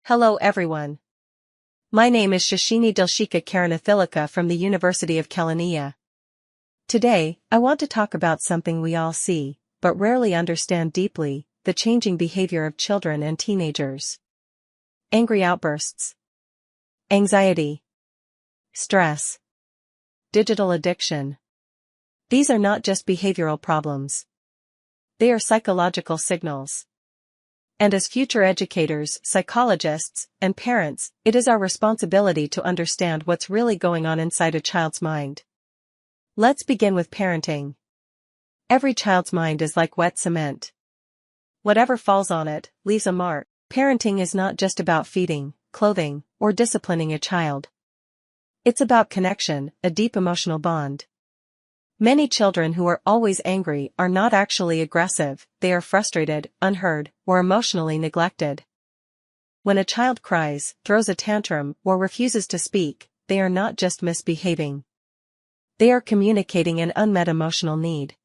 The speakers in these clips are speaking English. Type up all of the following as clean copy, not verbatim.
Hello everyone. My name is Shashini Dilshika Karunathilaka from the University of Kelaniya. Today, I want to talk about something we all see, but rarely understand deeply, the changing behavior of children and teenagers. Angry outbursts, anxiety, stress, digital addiction. These are not just behavioral problems. They are psychological signals. And as future educators, psychologists, and parents, it is our responsibility to understand what's really going on inside a child's mind. Let's begin with parenting. Every child's mind is like wet cement. Whatever falls on it, leaves a mark. Parenting is not just about feeding, clothing, or disciplining a child. It's about connection, a deep emotional bond. Many children who are always angry are not actually aggressive, they are frustrated, unheard, or emotionally neglected. When a child cries, throws a tantrum, or refuses to speak, they are not just misbehaving. They are communicating an unmet emotional need.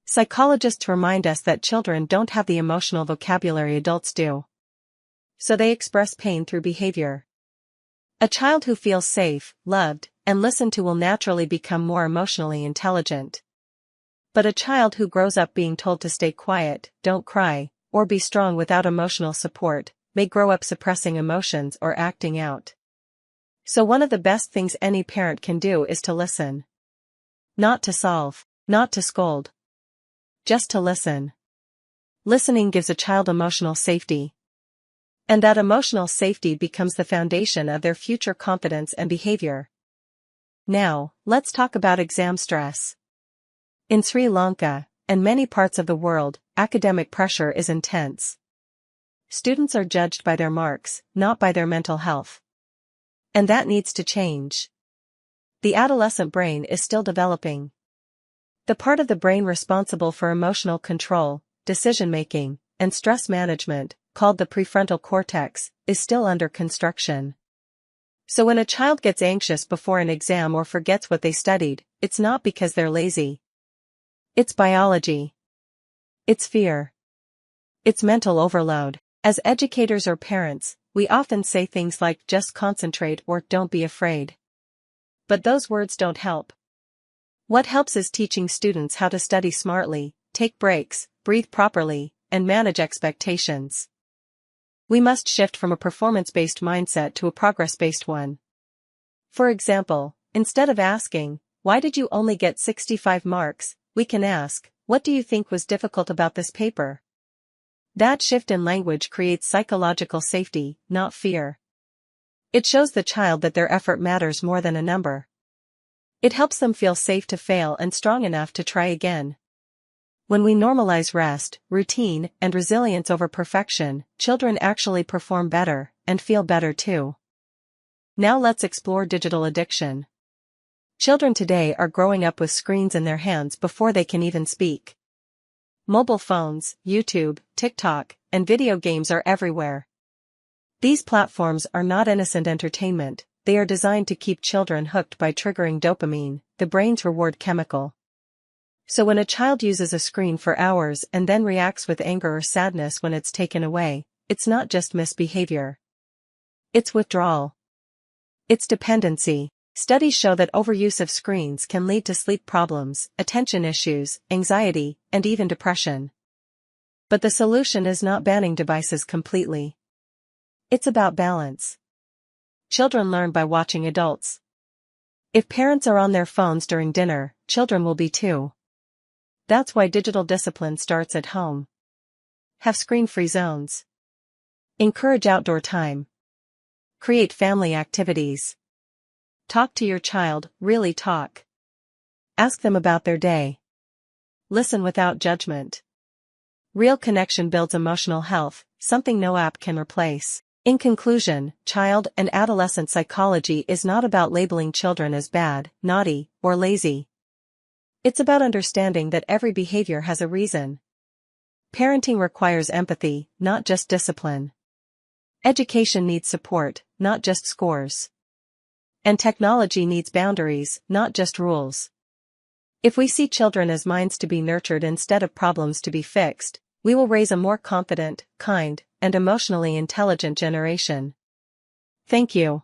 Psychologists remind us that children don't have the emotional vocabulary adults do. So they express pain through behavior. A child who feels safe, loved, and listened to will naturally become more emotionally intelligent. But a child who grows up being told to stay quiet, don't cry, or be strong without emotional support, may grow up suppressing emotions or acting out. So one of the best things any parent can do is to listen. Not to solve, not to scold. Just to listen. Listening gives a child emotional safety. And that emotional safety becomes the foundation of their future confidence and behavior. Now, let's talk about exam stress. In Sri Lanka, and many parts of the world, academic pressure is intense. Students are judged by their marks, not by their mental health. And that needs to change. The adolescent brain is still developing. The part of the brain responsible for emotional control, decision-making, and stress management, called the prefrontal cortex, is still under construction. So when a child gets anxious before an exam or forgets what they studied, it's not because they're lazy. It's biology. It's fear. It's mental overload. As educators or parents, we often say things like just concentrate or don't be afraid. But those words don't help. What helps is teaching students how to study smartly, take breaks, breathe properly, and manage expectations. We must shift from a performance-based mindset to a progress-based one. For example, instead of asking, "Why did you only get 65 marks?" we can ask, "What do you think was difficult about this paper?" That shift in language creates psychological safety, not fear. It shows the child that their effort matters more than a number. It helps them feel safe to fail and strong enough to try again. When we normalize rest, routine, and resilience over perfection, children actually perform better, and feel better too. Now let's explore digital addiction. Children today are growing up with screens in their hands before they can even speak. Mobile phones, YouTube, TikTok, and video games are everywhere. These platforms are not innocent entertainment, they are designed to keep children hooked by triggering dopamine, the brain's reward chemical. So when a child uses a screen for hours and then reacts with anger or sadness when it's taken away, it's not just misbehavior. It's withdrawal. It's dependency. Studies show that overuse of screens can lead to sleep problems, attention issues, anxiety, and even depression. But the solution is not banning devices completely. It's about balance. Children learn by watching adults. If parents are on their phones during dinner, children will be too. That's why digital discipline starts at home. Have screen-free zones. Encourage outdoor time. Create family activities. Talk to your child, really talk. Ask them about their day. Listen without judgment. Real connection builds emotional health, something no app can replace. In conclusion, child and adolescent psychology is not about labeling children as bad, naughty, or lazy. It's about understanding that every behavior has a reason. Parenting requires empathy, not just discipline. Education needs support, not just scores. And technology needs boundaries, not just rules. If we see children as minds to be nurtured instead of problems to be fixed, we will raise a more confident, kind, and emotionally intelligent generation. Thank you.